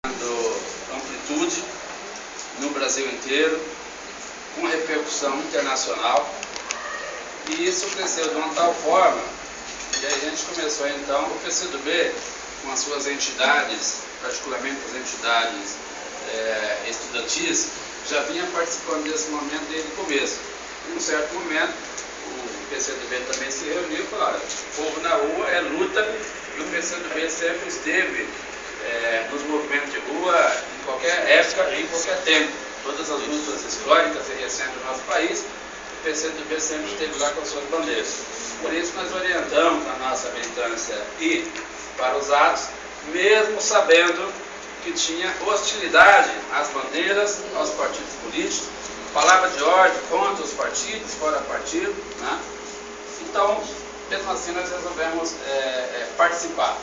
amplitude no Brasil inteiro, com repercussão internacional, e isso cresceu de uma tal forma que a gente começou então o PCdoB, com as suas entidades, particularmente as entidades estudantis, já vinha participando desse momento desde o começo. Em um certo momento, o PCdoB também se reuniu e falou: olha, o povo na rua é luta, e o PCdoB sempre esteve nos movimentos de rua, em qualquer época e em qualquer tempo. Todas as lutas históricas e recentes do nosso país, o PCdoB sempre esteve lá com as suas bandeiras. Por isso nós orientamos a nossa militância ir para os atos, mesmo sabendo que tinha hostilidade às bandeiras, aos partidos políticos, palavra de ordem contra os partidos, fora partido, né? Então, mesmo assim, nós resolvemos participar.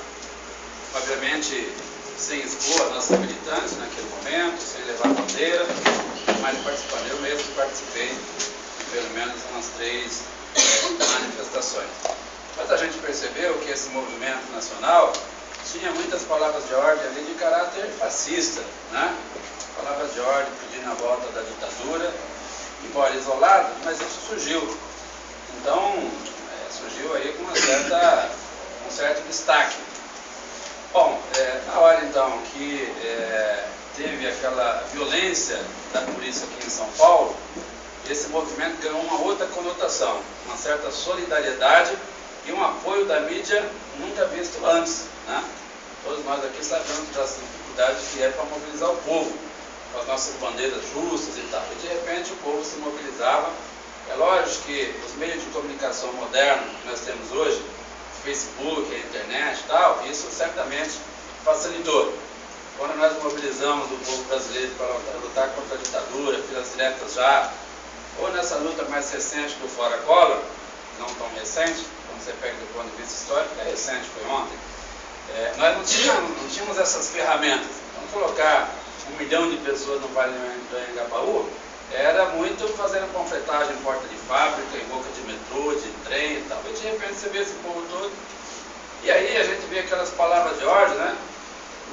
Obviamente, sem expor a nossa militância naquele momento, sem levar bandeira, mas participando. Eu mesmo participei de pelo menos umas 3 manifestações. Mas a gente percebeu que esse movimento nacional tinha muitas palavras de ordem ali de caráter fascista, né? Palavras de ordem pedindo a volta da ditadura, embora isolado, mas isso surgiu. Então, surgiu aí com um certo destaque. Bom, na hora então que teve aquela violência da polícia aqui em São Paulo, esse movimento ganhou uma outra conotação, uma certa solidariedade e um apoio da mídia nunca visto antes, né? Todos nós aqui sabemos das dificuldades que é para mobilizar o povo, com as nossas bandeiras justas e tal. E de repente o povo se mobilizava. É lógico que os meios de comunicação modernos que nós temos hoje, Facebook, a internet e tal, isso certamente facilitou. Quando nós mobilizamos o povo brasileiro para lutar contra a ditadura, filas diretas já, ou nessa luta mais recente do Fora Collor, não tão recente, quando você pega do ponto de vista histórico, é recente, foi ontem, nós não tínhamos essas ferramentas. Vamos colocar 1 milhão de pessoas no Vale do Anhangabaú, era muito fazendo panfletagem em porta de fábrica, em boca de metrô, de trem e tal. E de repente você vê esse povo todo, e aí a gente vê aquelas palavras de ordem, né?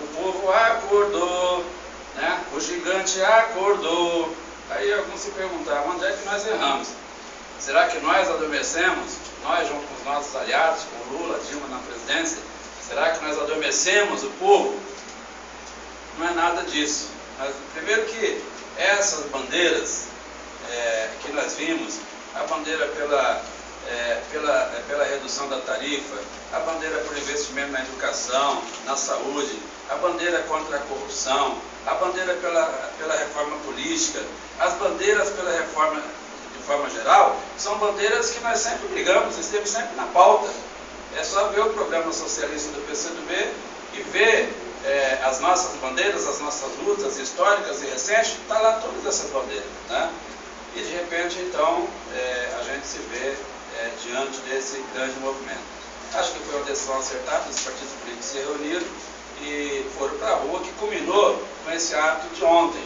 O povo acordou, né? O gigante acordou. Aí alguns se perguntavam, onde é que nós erramos? Será que nós adormecemos? Nós, junto com os nossos aliados, com Lula, Dilma na presidência, será que nós adormecemos o povo? Não é nada disso. Mas, primeiro que essas bandeiras que nós vimos, a bandeira pela redução da tarifa, a bandeira por investimento na educação, na saúde, a bandeira contra a corrupção, a bandeira pela reforma política, as bandeiras pela reforma de forma geral, são bandeiras que nós sempre brigamos, esteve sempre na pauta. É só ver o programa socialista do PCdoB e ver as nossas bandeiras, as nossas lutas históricas e recentes, está lá todas essas bandeiras, né? E de repente, então, a gente se vê diante desse grande movimento. Acho que foi uma decisão acertada, os partidos políticos se reuniram e foram para a rua, que culminou com esse ato de ontem.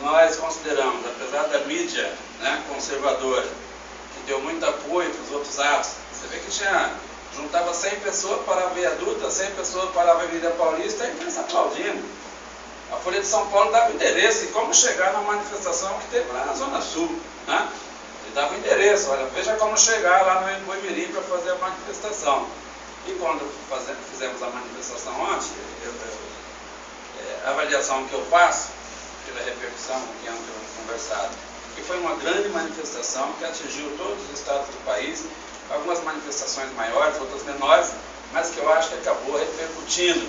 Nós consideramos, apesar da mídia, né, conservadora, que deu muito apoio para os outros atos, você vê que juntava 100 pessoas para a viaduta, 100 pessoas para a Avenida Paulista, e a imprensa aplaudindo. A Folha de São Paulo dava endereço de como chegar na manifestação que teve lá na Zona Sul, né? E dava endereço, olha, veja como chegar lá no Boimirim para fazer a manifestação. E quando fizemos a manifestação ontem, a avaliação que eu faço, pela repercussão que é conversado, que foi uma grande manifestação que atingiu todos os estados do país, algumas manifestações maiores, outras menores, mas que eu acho que acabou repercutindo.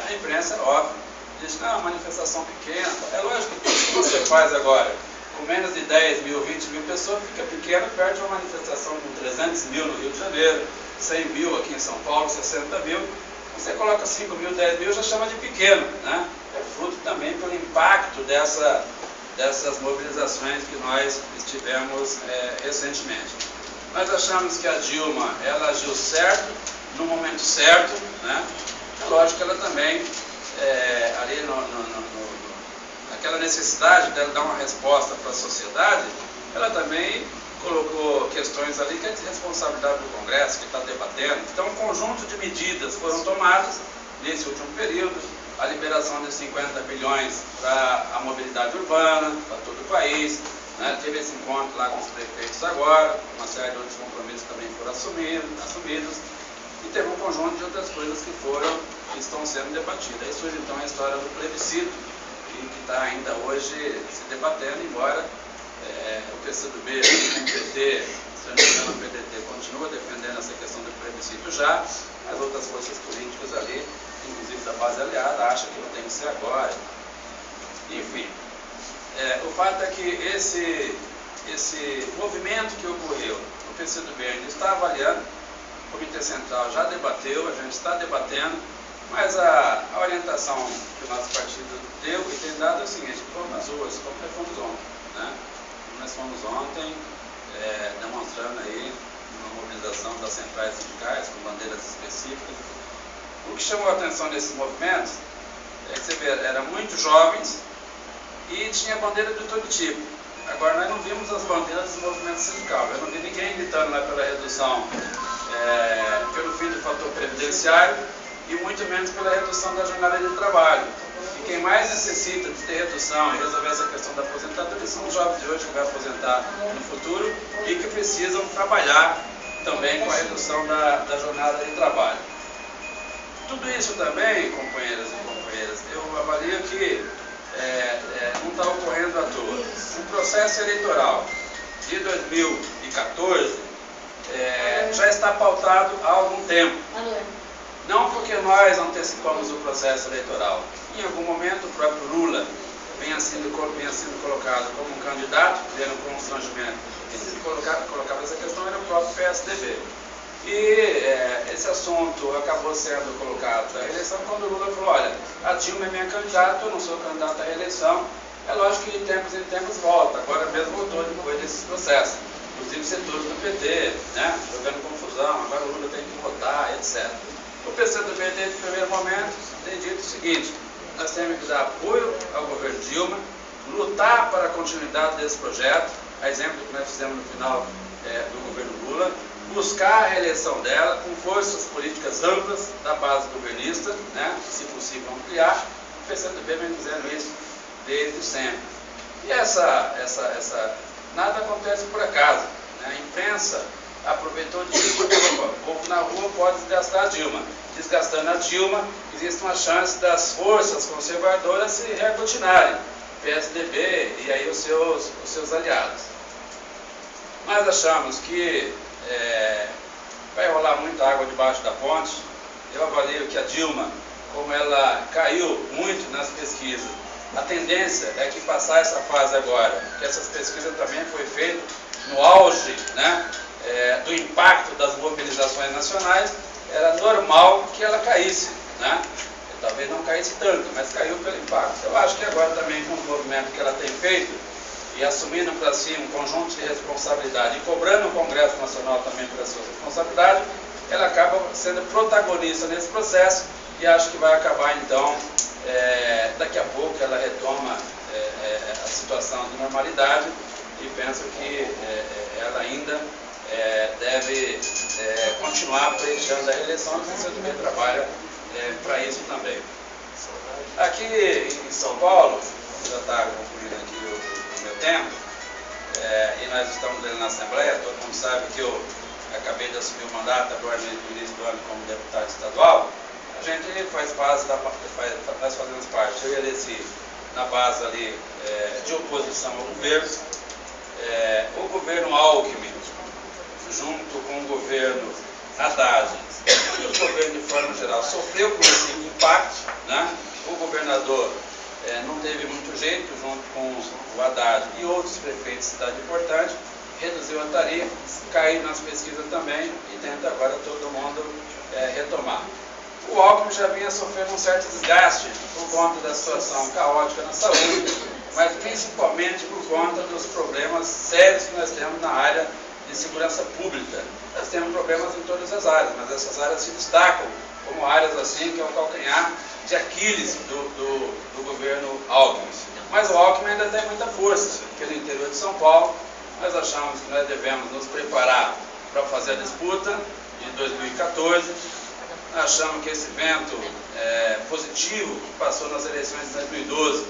A imprensa, óbvio, diz, não, manifestação pequena. É lógico que tudo que você faz agora, com menos de 10 mil, 20 mil pessoas, fica pequeno, perde uma manifestação com 300 mil no Rio de Janeiro, 100 mil aqui em São Paulo, 60 mil. Você coloca 5 mil, 10 mil, já chama de pequeno, né? É fruto também pelo impacto dessas mobilizações que nós tivemos recentemente. Nós achamos que a Dilma, ela agiu certo, no momento certo, né? É lógico que ela também, ali naquela necessidade dela dar uma resposta para a sociedade, ela também colocou questões ali que é de responsabilidade do Congresso, que está debatendo. Então, um conjunto de medidas foram tomadas nesse último período, a liberação de 50 bilhões para a mobilidade urbana, para todo o país, né? Teve esse encontro lá com os prefeitos agora, uma série de outros compromissos também foram assumidos, e teve um conjunto de outras coisas que estão sendo debatidas. Aí surge então a história do plebiscito, que está ainda hoje se debatendo, embora o PCdoB, o PT, se não me engano, o PDT continua defendendo essa questão do plebiscito já, as outras forças políticas ali, inclusive da base aliada, acham que não tem que ser agora. Enfim, o fato é que esse movimento que ocorreu, o PCdoB ainda está avaliando, o Comitê Central já debateu, a gente está debatendo, mas a orientação que o nosso partido deu e tem dado é o seguinte: vamos nas ruas, como nós fomos ontem, né? Nós fomos ontem demonstrando aí uma mobilização das centrais sindicais com bandeiras específicas. O que chamou a atenção nesses movimentos é que você vê, eram muito jovens e tinha bandeira de todo tipo. Agora nós não vimos as bandeiras do movimento sindical, eu não vi ninguém gritando lá pela redução, pelo fim do fator previdenciário, e muito menos pela redução da jornada de trabalho. E quem mais necessita de ter redução e resolver essa questão da aposentadoria são os jovens de hoje que vão aposentar no futuro e que precisam trabalhar também com a redução da jornada de trabalho. Tudo isso também, companheiros e companheiras, eu avalio que não está ocorrendo à toa. O processo eleitoral de 2014 já está pautado há algum tempo. Não porque nós antecipamos o processo eleitoral. Em algum momento o próprio Lula vinha sendo colocado como um candidato, vendo um constrangimento. Quem colocava essa questão era o próprio PSDB. E esse assunto acabou sendo colocado para a reeleição quando o Lula falou: olha, a Dilma é minha candidata, eu não sou candidato à reeleição. É lógico que de tempos em tempos volta, agora mesmo voltou depois desses processos. Inclusive setores do PT, né, jogando confusão, agora o Lula tem que votar, etc. O PCdoB, desde o primeiro momento, tem dito o seguinte: nós temos que dar apoio ao governo Dilma, lutar para a continuidade desse projeto, a exemplo do que nós fizemos no final do governo Lula, buscar a reeleição dela com forças políticas amplas da base governista, né, se possível ampliar. O PCdoB vem dizendo isso desde sempre. E nada acontece por acaso, né? A imprensa aproveitou disso e falou: o povo na rua pode desgastar a Dilma. Desgastando a Dilma, existe uma chance das forças conservadoras se reaglutinarem, PSDB e aí os seus aliados. Nós achamos que vai rolar muita água debaixo da ponte. Eu avalio que a Dilma, como ela caiu muito nas pesquisas, a tendência é que passar essa fase agora, que essas pesquisas também foi feita no auge, né, do impacto das mobilizações nacionais, era normal que ela caísse, né? Talvez não caísse tanto, mas caiu pelo impacto. Eu acho que agora também, com o movimento que ela tem feito, e assumindo para si um conjunto de responsabilidade, e cobrando o Congresso Nacional também pela sua responsabilidade, ela acaba sendo protagonista nesse processo, e acho que vai acabar então, daqui a pouco ela retoma a situação de normalidade, e penso que ela ainda deve continuar pleiteando a eleição, e o PCdoB trabalha para isso também. Aqui em São Paulo, já está concluindo aqui o meu tempo, e nós estamos ali na Assembleia, todo mundo sabe que eu acabei de assumir o mandato agora no início do ano como deputado estadual. A gente faz parte nós fazemos parte, eu e a Alessi, na base ali de oposição ao governo. O governo Alckmin, junto com o governo Haddad, e o governo de forma geral, sofreu com esse impacto, né? O governador não teve muito jeito, junto com o Haddad e outros prefeitos de cidade importante, reduziu a tarifa, caiu nas pesquisas também e tenta agora todo mundo retomar. O Alckmin já vinha sofrendo um certo desgaste por conta da situação caótica na saúde, mas principalmente por conta dos problemas sérios que nós temos na área de segurança pública. Nós temos problemas em todas as áreas, mas essas áreas se destacam como áreas assim que é o calcanhar de Aquiles do governo Alckmin. Mas o Alckmin ainda tem muita força pelo interior de São Paulo. Nós achamos que nós devemos nos preparar para fazer a disputa de 2014. achamos que esse evento positivo que passou nas eleições de 2012,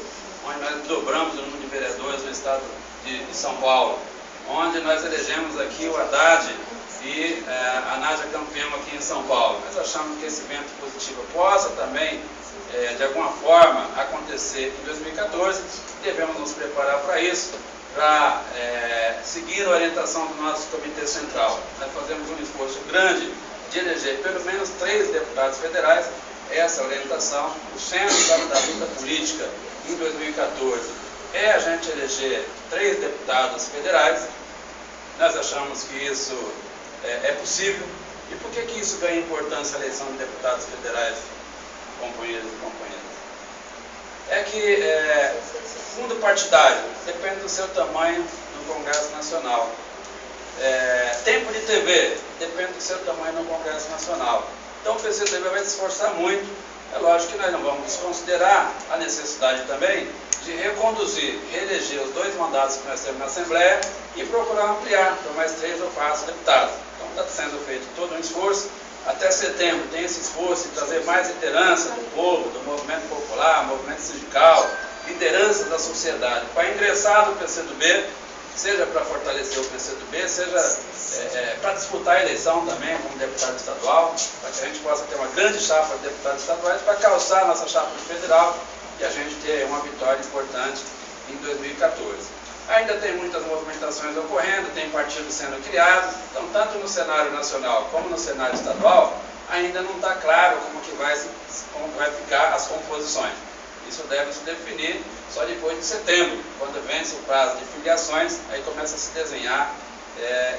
onde nós dobramos o número de vereadores no estado de São Paulo, onde nós elegemos aqui o Haddad e a Nádia campeão aqui em São Paulo. Nós achamos que esse evento positivo possa também, de alguma forma, acontecer em 2014. Devemos nos preparar para isso, para seguir a orientação do nosso Comitê Central. Nós fazemos um esforço grande de eleger pelo menos 3 deputados federais. Essa orientação, o centro da luta política em 2014 é a gente eleger 3 deputados federais. Nós achamos que isso é possível. E por que isso ganha importância, a eleição de deputados federais, companheiros e companheiras? É que fundo partidário depende do seu tamanho no Congresso Nacional. Tempo de TV depende do seu tamanho no Congresso Nacional. Então o PCdoB vai se esforçar muito. É lógico que nós não vamos desconsiderar a necessidade também de reconduzir, reeleger os 2 mandatos que nós temos na Assembleia e procurar ampliar para mais 3 ou 4 deputados. Então está sendo feito todo um esforço. Até setembro tem esse esforço de trazer mais liderança do povo, do movimento popular, movimento sindical, liderança da sociedade, para ingressar no PCdoB, seja para fortalecer o PCdoB, seja para disputar a eleição também como deputado estadual, para que a gente possa ter uma grande chapa de deputados estaduais, para calçar a nossa chapa de federal e a gente ter uma vitória importante em 2014. Ainda tem muitas movimentações ocorrendo, tem partidos sendo criados, então tanto no cenário nacional como no cenário estadual, ainda não está claro como vai ficar as composições. Isso deve se definir só depois de setembro, quando vence o prazo de filiações, aí começa a se desenhar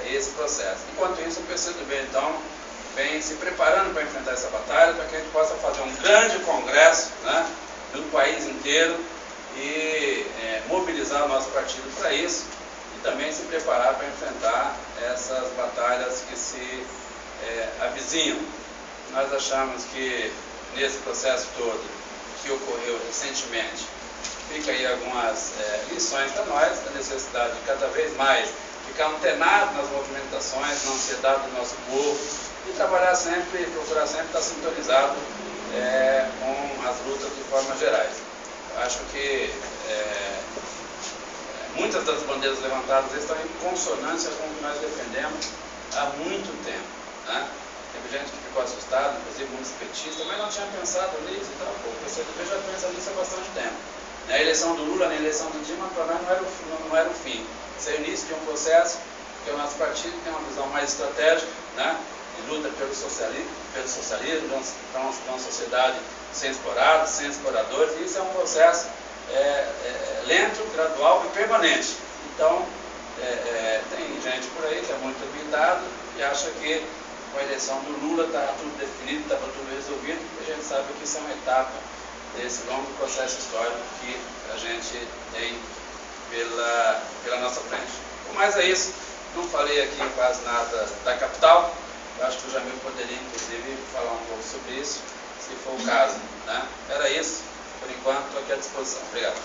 esse processo. Enquanto isso, o PCdoB, então, vem se preparando para enfrentar essa batalha, para que a gente possa fazer um grande congresso, né, no país inteiro e mobilizar o nosso partido para isso e também se preparar para enfrentar essas batalhas que se avizinham. Nós achamos que nesse processo todo que ocorreu recentemente, fica aí algumas lições para nós, da necessidade de cada vez mais ficar antenado nas movimentações, na ansiedade do nosso povo e trabalhar sempre, procurar sempre estar sintonizado com as lutas de forma gerais. Acho que muitas das bandeiras levantadas estão em consonância com o que nós defendemos há muito tempo, né? Teve gente que ficou assustada, inclusive muitos petistas, mas não tinha pensado nisso e tal. O PCdoB já pensa nisso há bastante tempo. Na eleição do Lula, na eleição do Dilma, para nós não era o fim. Isso é o início de um processo, que o nosso partido tem uma visão mais estratégica, né? De luta pelo socialismo, para uma sociedade sem explorados, sem exploradores, e isso é um processo lento, gradual e permanente. Então, tem gente por aí que é muito habilitado e acha que com a eleição do Lula estava tudo definido, estava tudo resolvido, e a gente sabe que isso é uma etapa desse longo processo histórico que a gente tem pela nossa frente. Mas é isso, não falei aqui quase nada da capital, eu acho que o Jamil poderia, inclusive, falar um pouco sobre isso, se for o caso, né? Era isso, por enquanto, estou aqui à disposição. Obrigado.